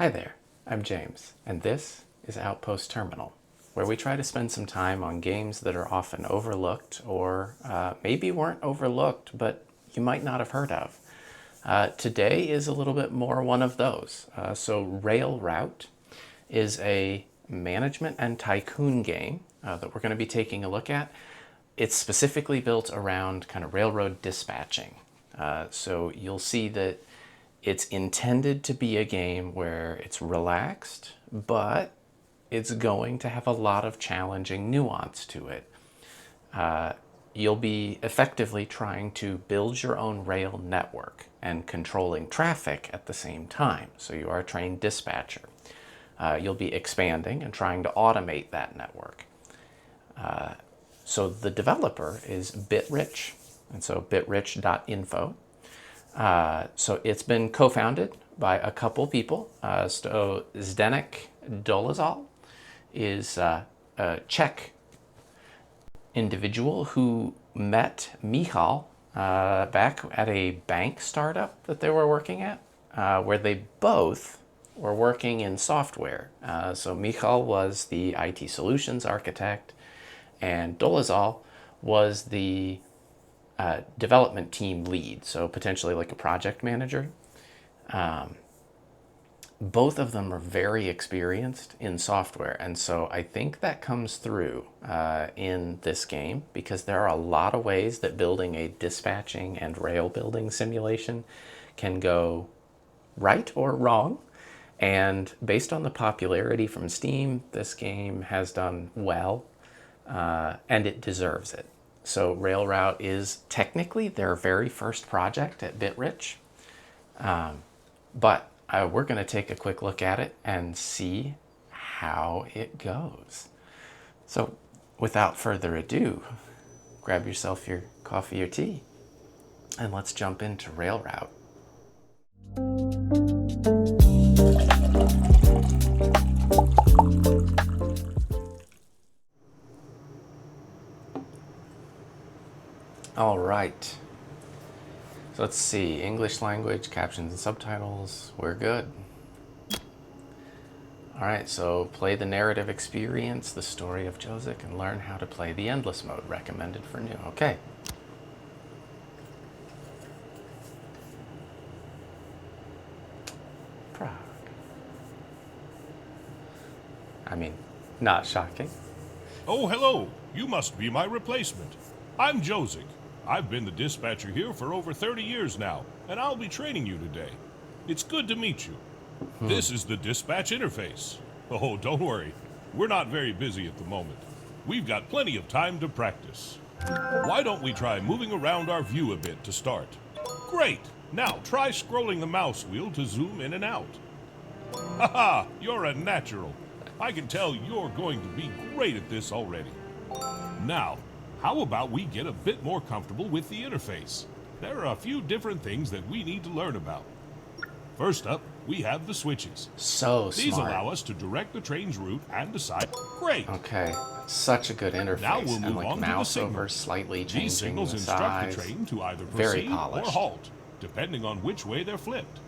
Hi there, I'm James, and this is Outpost Terminal, where we try to spend some time on games that are often overlooked or maybe weren't overlooked, but you might not have heard of. Today is a little bit more one of those. So Rail Route is a management and tycoon game that we're going to be taking a look at. It's specifically built around kind of railroad dispatching. So you'll see that it's intended to be a game where it's relaxed, but it's going to have a lot of challenging nuance to it. You'll be effectively trying to build your own rail network and controlling traffic at the same time. So you are a train dispatcher. You'll be expanding and trying to automate that network. So the developer is bitrich, and so bitrich.info. So it's been co-founded by a couple people. So Zdenek Dolezal is a Czech individual who met Michal back at a bank startup that they were working at, where they both were working in software. So Michal was the IT solutions architect, and Dolezal was the development team lead, so potentially like a project manager. Both of them are very experienced in software, and so I think that comes through in this game, because there are a lot of ways that building a dispatching and rail building simulation can go right or wrong. And based on the popularity from Steam, this game has done well, and it deserves it. So Rail Route is technically their very first project at bitrich, but we're going to take a quick look at it and see how it goes. So without further ado, grab yourself your coffee or tea, and let's jump into Rail Route. All right, so let's see, English language, captions and subtitles, we're good. All right, so play the narrative experience, the story of Josek, and learn how to play the endless mode, recommended for new. Okay. Prague. I mean, not shocking. Oh, hello. You must be my replacement. I'm Josic. I've been the dispatcher here for over 30 years now, and I'll be training you today. It's good to meet you. This is the dispatch interface. Oh, don't worry. We're not very busy at the moment. We've got plenty of time to practice. Why don't we try moving around our view a bit to start? Great! Now try scrolling the mouse wheel to zoom in and out. Haha, you're a natural. I can tell you're going to be great at this already. Now, how about we get a bit more comfortable with the interface? There are a few different things that we need to learn about. First up, we have the switches. So smart. These allow us to direct the train's route and decide. Great! Okay, such a good interface. Now we'll and move like on to the mouse signals. over slightly changing These signals the instruct size. the train to either Very proceed or polished. halt, depending on which way they're flipped.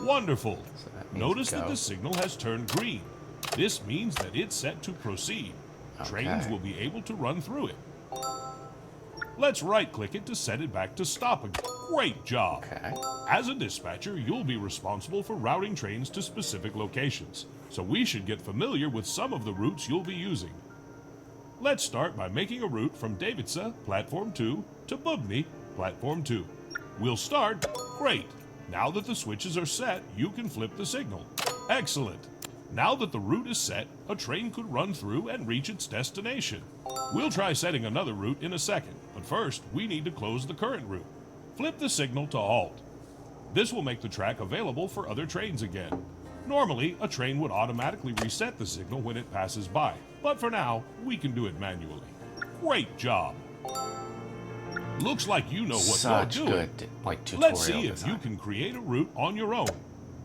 Wonderful! So that means Notice go. that the signal has turned green. This means that it's set to proceed. Trains Okay. will be able to run through it. Let's right-click it to set it back to stop again. Great job! Okay. As a dispatcher, you'll be responsible for routing trains to specific locations, so we should get familiar with some of the routes you'll be using. Let's start by making a route from Davica, Platform 2, to Bubny, Platform 2. We'll start. Great! Now that the switches are set, you can flip the signal. Excellent! Now that the route is set, a train could run through and reach its destination. We'll try setting another route in a second, but first, we need to close the current route. Flip the signal to halt. This will make the track available for other trains again. Normally, a train would automatically reset the signal when it passes by, but for now, we can do it manually. Great job! Looks like you know what Such you're doing. good, like, tutorial Let's see if design. you can create a route on your own.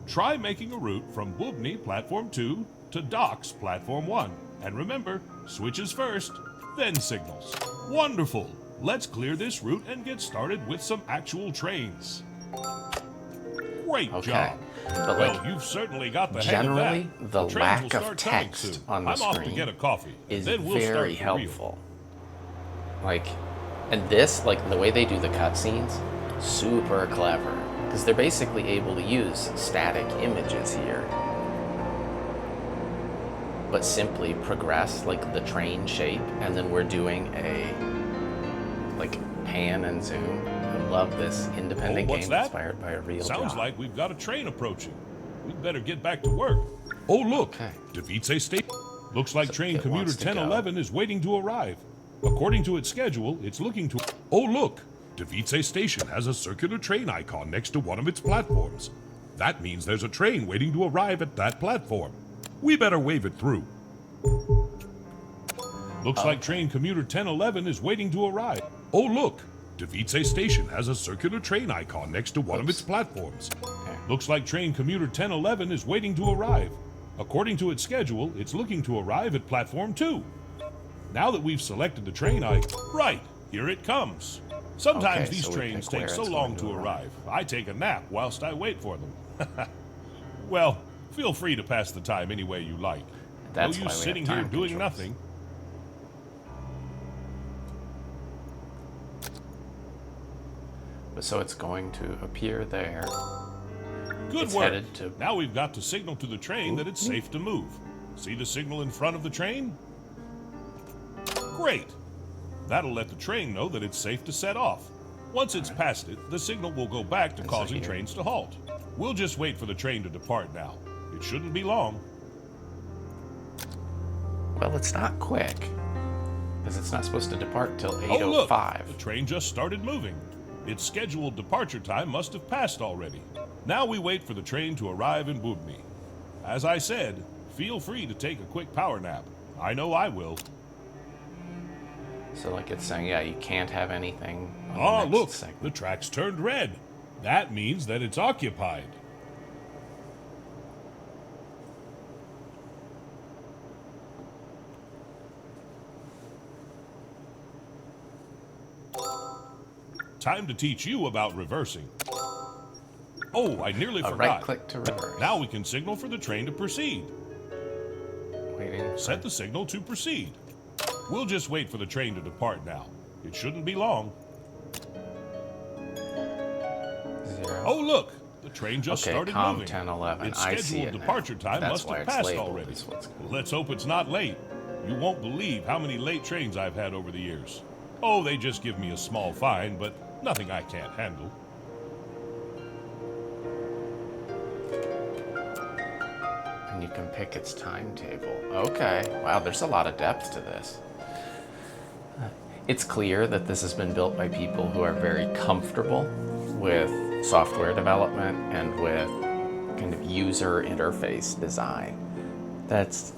Try making a route from Bubny Platform 2 to Docks Platform 1. And remember, switches first, then signals. Wonderful! Let's clear this route and get started with some actual trains. Great Okay. job. But Well, like, you've certainly got the hang of that. generally, the trains lack will of start coming text soon. on the I'm off to screen get a coffee. is Then we'll start very for real. helpful. Like, and this, like the way they do the cutscenes, super clever. Because they're basically able to use static images here, but simply progress like the train shape, and then we're doing a like pan and zoom. I love this independent what's game that? inspired by a real Sounds job. like we've got a train approaching. We'd better get back to work. Oh, look. Okay. Davice Station. Looks like So train it commuter wants to go. 1011 is waiting to arrive. According to its schedule, it's looking to... Oh, look. Davice Station has a circular train icon next to one of its platforms. That means there's a train waiting to arrive at that platform. We better wave it through. Looks like train commuter 1011 is waiting to arrive. Oh, look. Davice Station has a circular train icon next to one of its platforms. Looks like train commuter 1011 is waiting to arrive. According to its schedule, it's looking to arrive at platform 2. Now that we've selected the train icon... Right, here it comes. Sometimes Okay, these so we trains pick take where so it's long going to to arrive. I take a nap whilst I wait for them. Well, feel free to pass the time any way you like. That's No why use we sitting have here time doing controls. nothing. So it's going to appear there. Good It's work. headed to- Now we've got to signal to the train that it's safe to move. See the signal in front of the train? Great. That'll let the train know that it's safe to set off. Once it's past it, the signal will go back to so causing here- trains to halt. We'll just wait for the train to depart now. It shouldn't be long. Well, it's not quick, because it's not supposed to depart till Oh, look! 8:05. The train just started moving. Its scheduled departure time must have passed already. Now we wait for the train to arrive in Bubny. As I said, feel free to take a quick power nap. I know I will. So like it's saying, yeah, you can't have anything on Ah, the next look, segment. the tracks turned red. That means that it's occupied. Time to teach you about reversing. Oh, I nearly A forgot. right click to reverse. Now we can signal for the train to proceed. Waiting for Set the signal to proceed. We'll just wait for the train to depart now. It shouldn't be long. 0. Oh, look! The train just Okay, started COM moving. 1011. Its I see scheduled it now. departure time That's must why have it's passed labeled already. is what's going on. Let's hope it's not late. You won't believe how many late trains I've had over the years. Oh, they just give me a small fine, but nothing I can't handle. And you can pick its timetable. Okay. Wow, there's a lot of depth to this. It's clear that this has been built by people who are very comfortable with software development and with kind of user interface design. That's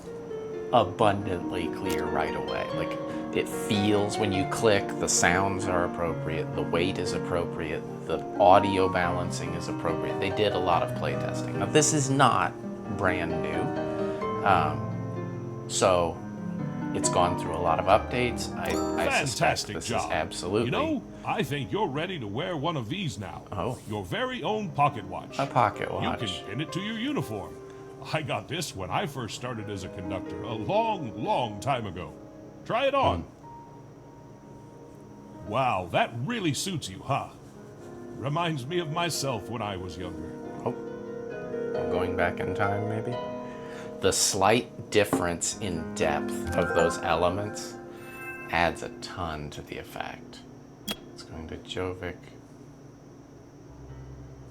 abundantly clear right away. Like, it feels when you click, the sounds are appropriate, the weight is appropriate, the audio balancing is appropriate. They did a lot of playtesting. Now, this is not brand new, so it's gone through a lot of updates. I suspect Fantastic this job. is absolutely You know, I think you're ready to wear one of these now. Oh. Your very own pocket watch. a pocket You watch. can pin it to your uniform. I got this when I first started as a conductor a long, long time ago. Try it on. Wow, that really suits you, huh? Reminds me of myself when I was younger. Oh, I'm going back in time, maybe? The slight difference in depth of those elements adds a ton to the effect. It's going to Jovic.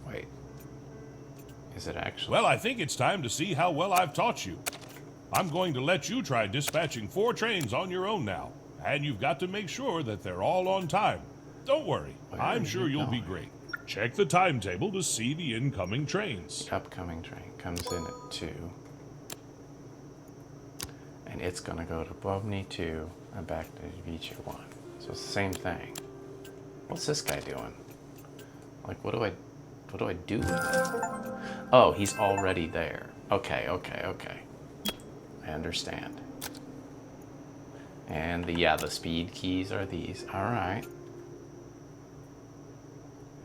Wait. Is it actually? Well, I think it's time to see how well I've taught you. I'm going to let you try dispatching 4 trains on your own now. And you've got to make sure that they're all on time. Don't worry, Where I'm are sure you you'll be going? great. Check the timetable to see the incoming trains. The upcoming train comes in at 2. And it's going to go to Bobny 2 and back to Vici 1. So it's the same thing. What's this guy doing? Like, what do I do with it? Oh, he's already there. Okay. I understand. And the speed keys are these. All right.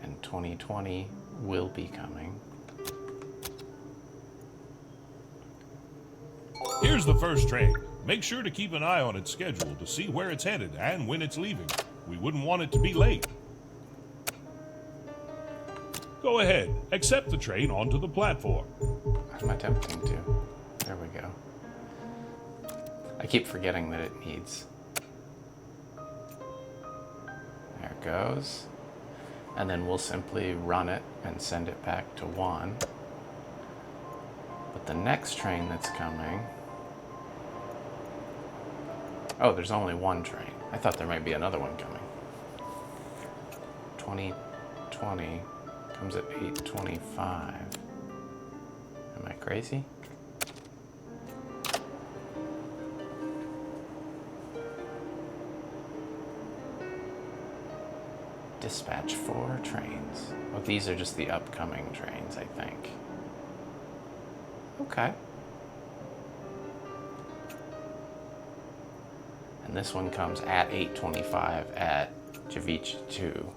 And 2020 will be coming. Here's the first train. Make sure to keep an eye on its schedule to see where it's headed and when it's leaving. We wouldn't want it to be late. Go ahead, accept the train onto the platform. I'm attempting to. There we go. I keep forgetting that it needs. There it goes. And then we'll simply run it and send it back to 1. But the next train that's coming... Oh, there's only one train. I thought there might be another one coming. 2020 comes at 8:25. Am I crazy? Dispatch 4 trains. Oh, these are just the upcoming trains, I think. Okay. And this one comes at 8:25 at Josic 2.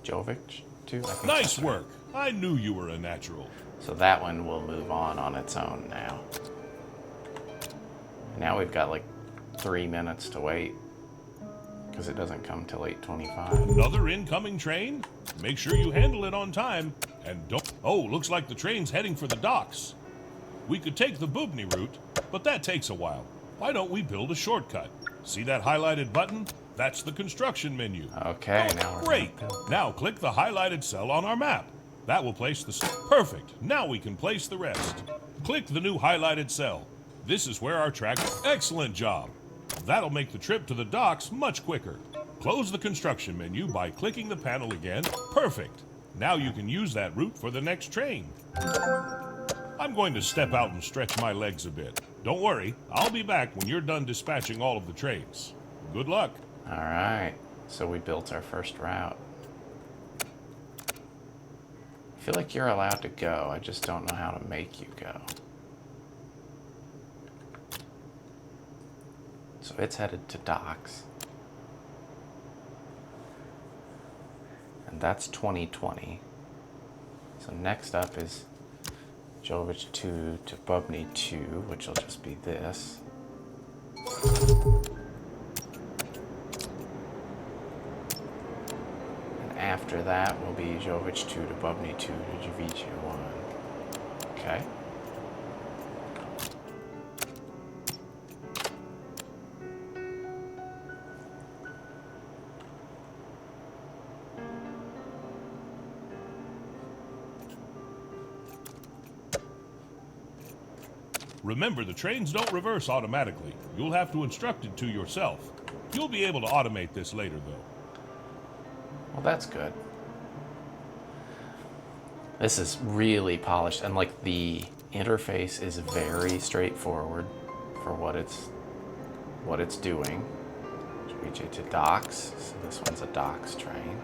Josic 2? I think Nice work. I knew you were a natural. So that one will move on its own now. Now we've got like 3 minutes to wait because it doesn't come till 8:25. Another incoming train? Make sure you handle it on time and don't... Oh, looks like the train's heading for the docks. We could take the Bubny route, but that takes a while. Why don't we build a shortcut? See that highlighted button? That's the construction menu. Okay, Oh, now we're great. gonna build. Now click the highlighted cell on our map. That will place the... Perfect. Now we can place the rest. Click the new highlighted cell. This is where our track... Excellent job. That'll make the trip to the docks much quicker. Close the construction menu by clicking the panel again. Perfect. Now you can use that route for the next train. I'm going to step out and stretch my legs a bit. Don't worry, I'll be back when you're done dispatching all of the trains. Good luck. All right, so we built our first route. I feel like you're allowed to go. I just don't know how to make you go. So it's headed to docks. And that's 2020. So next up is Josic 2 to Bubny 2, which will just be this. And after that will be Josic 2 to Bubny 2 to Josic 1. Okay. Remember, the trains don't reverse automatically. You'll have to instruct it to yourself. You'll be able to automate this later, though. Well, that's good. This is really polished, and like the interface is very straightforward for what it's doing. Josic to docks. So this one's a docks train.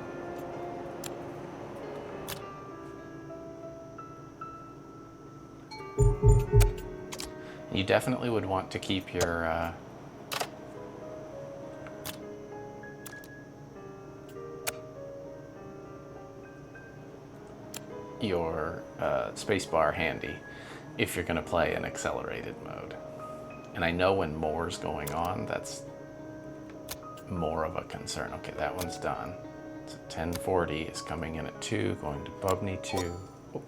You definitely would want to keep your spacebar handy if you're going to play in accelerated mode. And I know when more's going on, that's more of a concern. Okay, that one's done. So 1040 is coming in at 2, going to Bubny 2. Oh.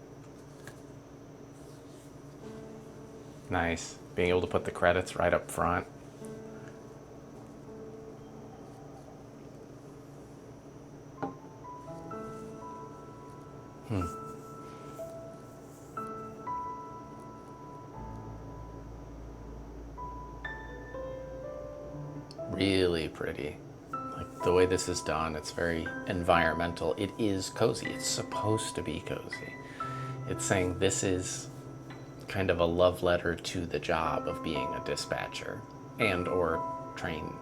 Nice. Being able to put the credits right up front. Really pretty. Like the way this is done, it's very environmental. It is cozy. It's supposed to be cozy. It's saying this is kind of a love letter to the job of being a dispatcher and or train,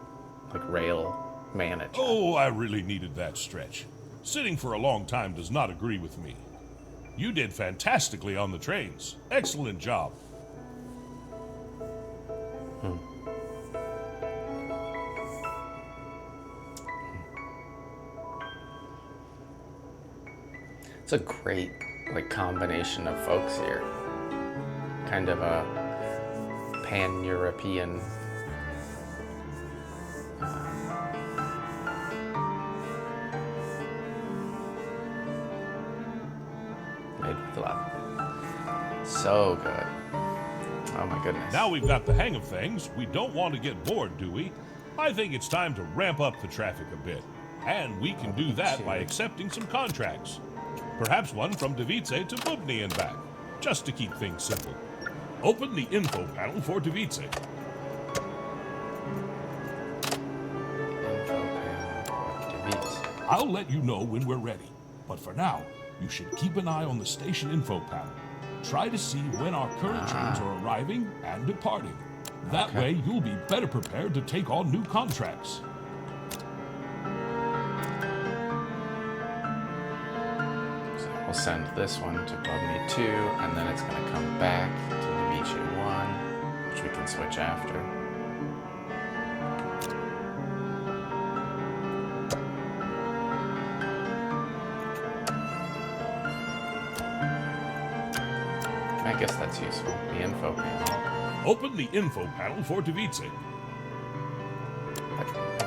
like rail manager. Oh, I really needed that stretch. Sitting for a long time does not agree with me. You did fantastically on the trains. Excellent job. It's a great like combination of folks here. Kind of a pan-European made with love. So good. Oh my goodness. Now we've got the hang of things, we don't want to get bored, do we? I think it's time to ramp up the traffic a bit. And we can do that by accepting some contracts. Perhaps one from Davice to Bubny and back, just to keep things simple. Open the info panel for Davice. Info panel for Davice. I'll let you know when we're ready. But for now, you should keep an eye on the station info panel. Try to see when our current trains are arriving and departing. That way, you'll be better prepared to take on new contracts. So we'll send this one to Bubny 2, and then it's going to come back to Davice 1, which we can switch after. I guess that's useful. The info panel. Open the info panel for Davice. I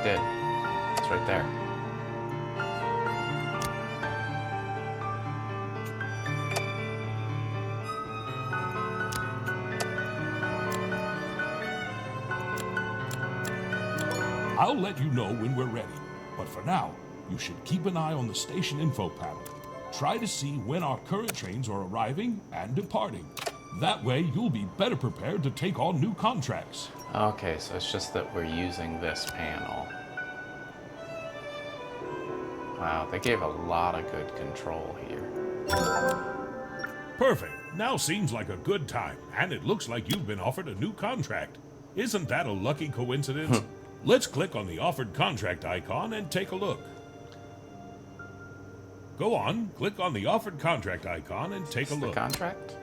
did. It's right there. I'll let you know when we're ready. But for now, you should keep an eye on the station info panel. Try to see when our current trains are arriving and departing. That way, you'll be better prepared to take on new contracts. Okay, so it's just that we're using this panel. Wow, they gave a lot of good control here. Perfect. Now seems like a good time, and it looks like you've been offered a new contract. Isn't that a lucky coincidence? Let's click on the offered contract icon and take a look. Go on, click on the offered contract icon and take a look. The contract?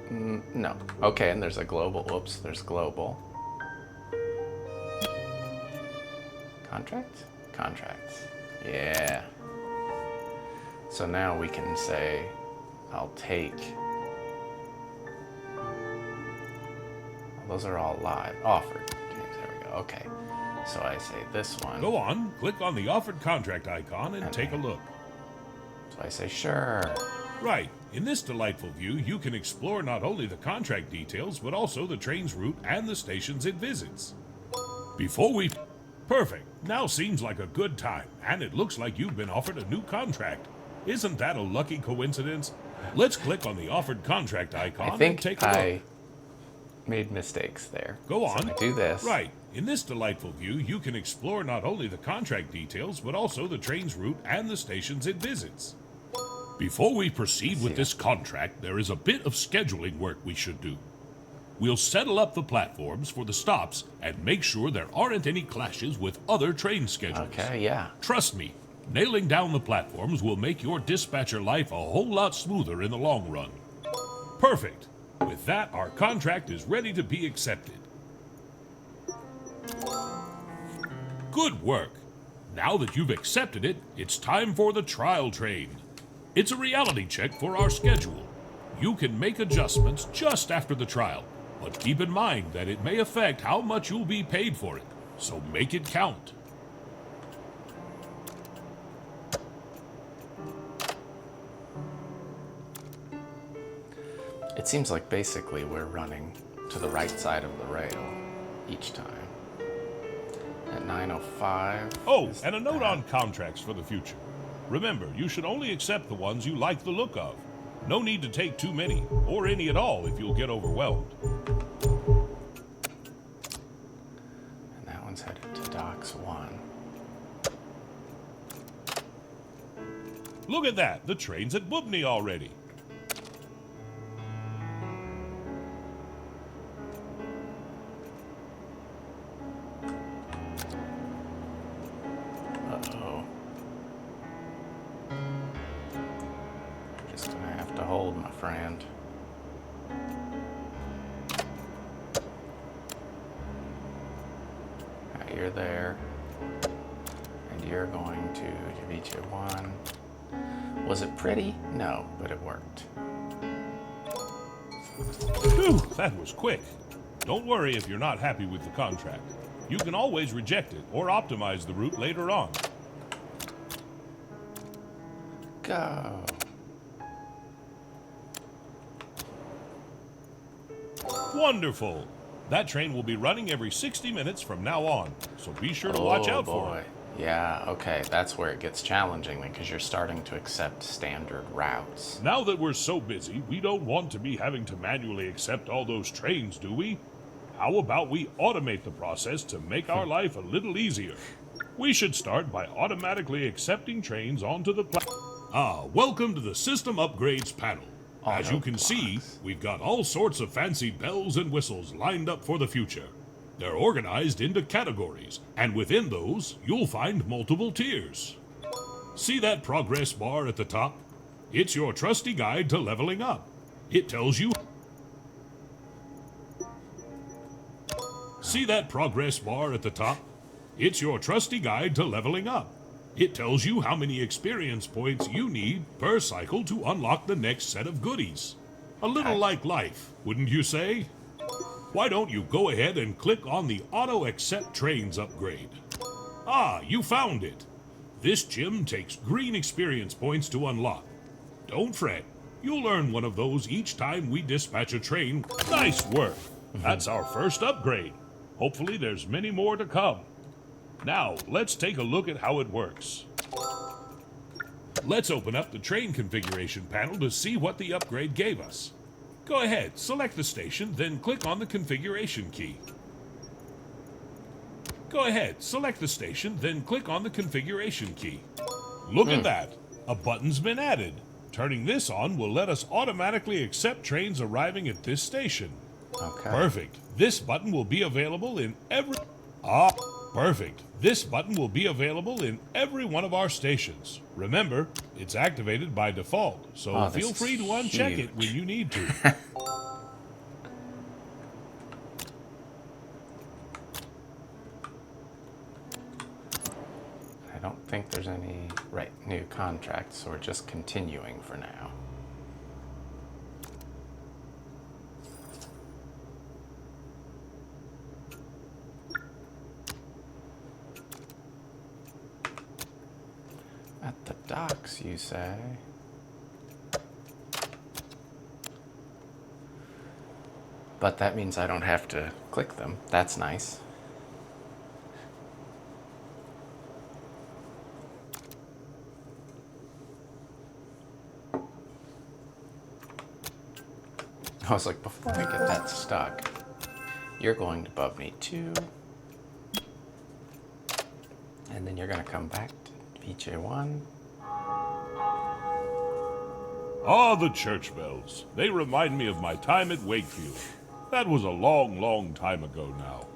No. Okay, and there's a global. Oops, there's global. Contract? Contracts. Yeah. So now we can say, I'll take. Those are all live. Offered. There we go. Okay. So I say this one. Go on, click on the offered contract icon and take a look. So I say, sure. Right. In this delightful view, you can explore not only the contract details, but also the train's route and the stations it visits. Before we... Perfect. Now seems like a good time, and it looks like you've been offered a new contract. Isn't that a lucky coincidence? Let's click on the offered contract icon and take a look. I made mistakes there. Go on. So I do this. Right. In this delightful view, you can explore not only the contract details, but also the train's route and the stations it visits. Before we proceed with this contract, there is a bit of scheduling work we should do. We'll settle up the platforms for the stops and make sure there aren't any clashes with other train schedules. Okay, yeah. Trust me, nailing down the platforms will make your dispatcher life a whole lot smoother in the long run. Perfect. With that, our contract is ready to be accepted. Good work. Now that you've accepted it, it's time for the trial train. It's a reality check for our schedule. You can make adjustments just after the trial, but keep in mind that it may affect how much you'll be paid for it, so make it count. It seems like basically we're running to the right side of the rail each time. At 9:05. Oh, and a note on contracts for the future. Remember, you should only accept the ones you like the look of. No need to take too many, or any at all if you'll get overwhelmed. And that one's headed to Docks 1. Look at that, the train's at Bubny already. Uh-oh. Just gonna have to hold, my friend. Right, you're there. And you're going to Josic 1. Was it pretty? No, but it worked. Phew, that was quick. Don't worry if you're not happy with the contract. You can always reject it or optimize the route later on. Go. Wonderful! That train will be running every 60 minutes from now on, so be sure to watch out for it. Yeah, okay, that's where it gets challenging then, because you're starting to accept standard routes. Now that we're so busy, we don't want to be having to manually accept all those trains, do we? How about we automate the process to make our life a little easier? We should start by automatically accepting trains onto the platform. Welcome to the System Upgrades panel. As you can see, we've got all sorts of fancy bells and whistles lined up for the future. They're organized into categories, and within those, you'll find multiple tiers. See that progress bar at the top? It's your trusty guide to leveling up. It tells you... See that progress bar at the top? It's your trusty guide to leveling up. It tells you how many experience points you need per cycle to unlock the next set of goodies. A little like life, wouldn't you say? Why don't you go ahead and click on the Auto Accept Trains upgrade? Ah, you found it. This gym takes green experience points to unlock. Don't fret. You'll earn one of those each time we dispatch a train. Nice work. That's our first upgrade. Hopefully there's many more to come. Now, let's take a look at how it works. Let's open up the train configuration panel to see what the upgrade gave us. Go ahead, select the station, then click on the configuration key. Go ahead, select the station, then click on the configuration key. Look at that! A button's been added. Turning this on will let us automatically accept trains arriving at this station. Okay. Perfect. This button will be available in every... Perfect. This button will be available in every one of our stations. Remember, it's activated by default, so feel free to uncheck it when you need to. I don't think there's any new contracts, so we're just continuing for now. At the docks, you say? But that means I don't have to click them. That's nice. I was like, before I get that stuck, you're going to bub me 2. And then you're going to come back to VJ1. Ah, the church bells. They remind me of my time at Wakefield. That was a long, long time ago now.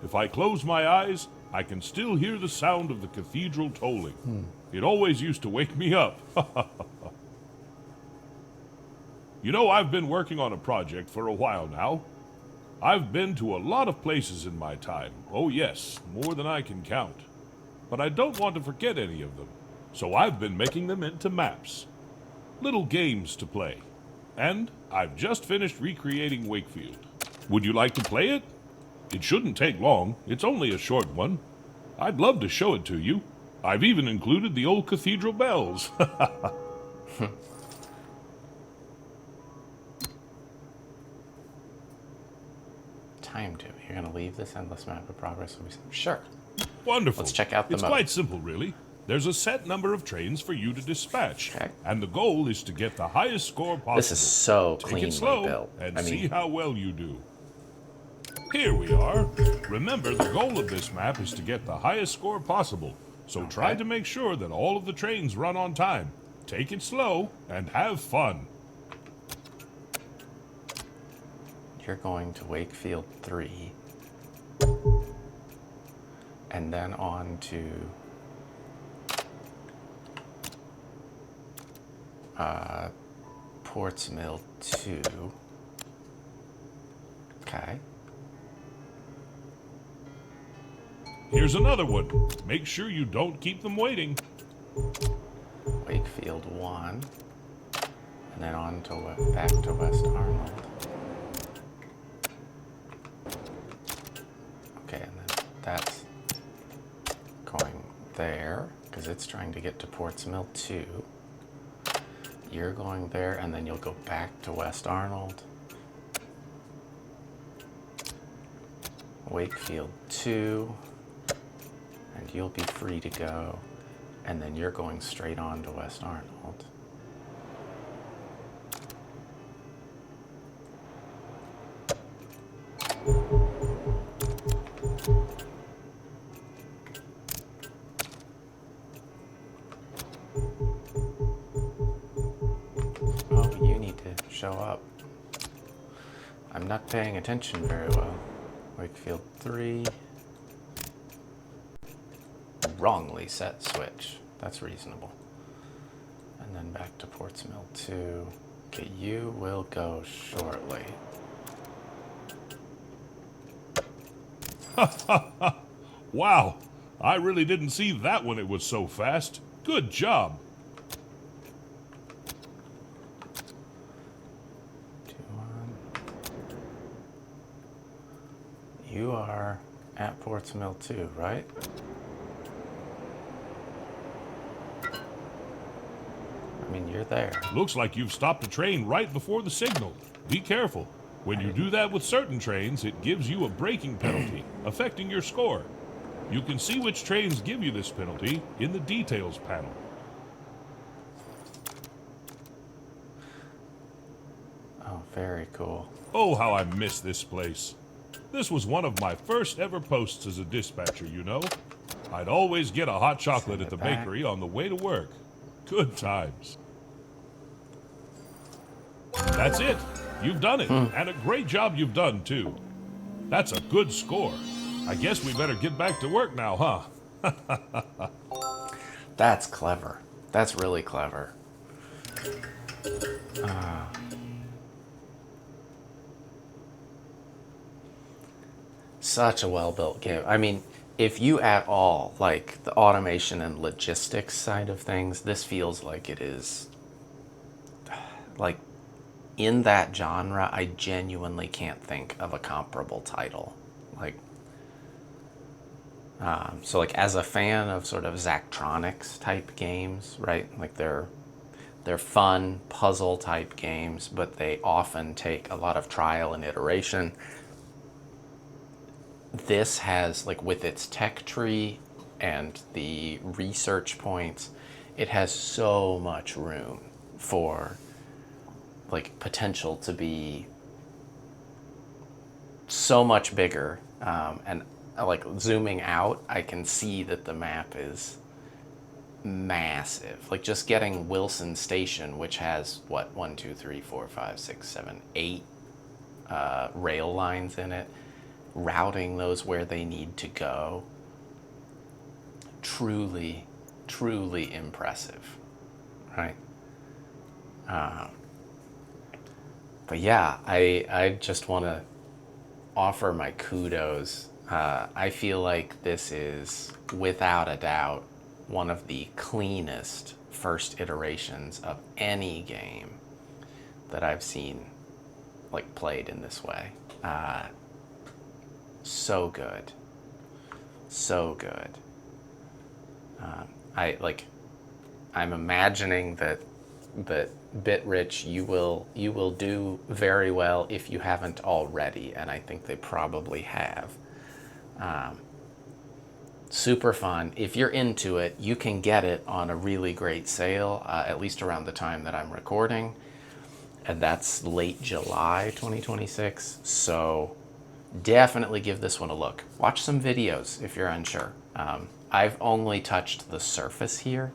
If I close my eyes, I can still hear the sound of the cathedral tolling. It always used to wake me up. You know, I've been working on a project for a while now. I've been to a lot of places in my time. Oh yes, more than I can count. But I don't want to forget any of them, so I've been making them into maps. Little games to play. And I've just finished recreating Wakefield. Would you like to play it? It shouldn't take long. It's only a short one. I'd love to show it to you. I've even included the old cathedral bells. Time to. You're going to leave this endless map of progress? Sure. Wonderful. Let's check out the It's mode. quite simple, really. There's a set number of trains for you to dispatch. Okay. And the goal is to get the highest score possible. This is so Take cleanly it slow built. and I mean, see how well you do. Here we are. Remember, the goal of this map is to get the highest score possible. So try to make sure that all of the trains run on time. Take it slow and have fun. you're going to Wakefield 3. And then on to Portsmill 2. Okay. Here's another one. Make sure you don't keep them waiting. Wakefield 1. And then on to back to West Arnold. it's trying to get to Ports Mill 2. You're going there, and then you'll go back to West Arnold. Wakefield 2, and you'll be free to go. And then you're going straight on to West Arnold. Oh, you need to show up. I'm not paying attention very well. Wakefield 3. Wrongly set switch. That's reasonable. And then back to Ports Mill 2. Okay, you will go shortly. Wow, I really didn't see that when it was so fast. Good job. 2-1. You are at Ports Mill 2, right? I mean, you're there. Looks like you've stopped a train right before the signal. Be careful. When you do that with certain trains, it gives you a braking penalty, affecting your score. You can see which trains give you this penalty in the details panel. Oh, very cool. Oh, how I miss this place. This was one of my first ever posts as a dispatcher, you know. I'd always get a hot chocolate at the bakery on the way to work. Good times. That's it. You've done it. And a great job you've done, too. That's a good score. I guess we better get back to work now, huh? That's clever. That's really clever. Such a well-built game. I mean, if you at all like the automation and logistics side of things, this feels like it is like in that genre. I genuinely can't think of a comparable title. Like, so like as a fan of sort of Zachtronics type games, right? Like they're fun puzzle type games, but they often take a lot of trial and iteration. This has, like, with its tech tree and the research points, it has so much room for, like, potential to be so much bigger. And, like, zooming out, I can see that the map is massive. Like, just getting Wilson Station, which has, what, 1, 2, 3, 4, 5, 6, 7, 8 rail lines in it, routing those where they need to go. Truly, truly impressive, right? But yeah, I just want to offer my kudos. I feel like this is, without a doubt, one of the cleanest first iterations of any game that I've seen, like, played in this way. So good. So good. I'm imagining that bitrich you will do very well if you haven't already, and I think they probably have. Super fun. If you're into it, you can get it on a really great sale, at least around the time that I'm recording, and that's late July 2026. So definitely give this one a look. Watch some videos if you're unsure. I've only touched the surface here,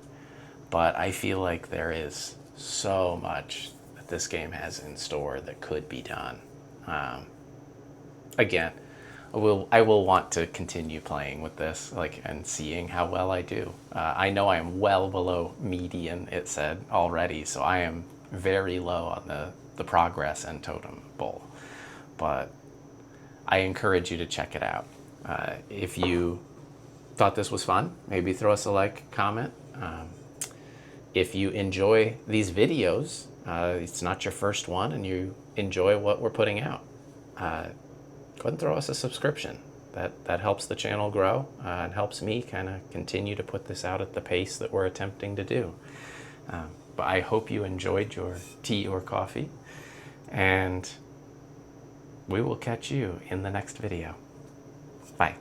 but I feel like there is so much that this game has in store that could be done. Again, I will want to continue playing with this, like, and seeing how well I do. I know I am well below median, it said already, so I am very low on the progress and totem pole. But I encourage you to check it out. If you thought this was fun, maybe throw us a like, comment. If you enjoy these videos, it's not your first one, and you enjoy what we're putting out, go ahead and throw us a subscription. That helps the channel grow and helps me kind of continue to put this out at the pace that we're attempting to do. But I hope you enjoyed your tea or coffee, and we will catch you in the next video. Bye.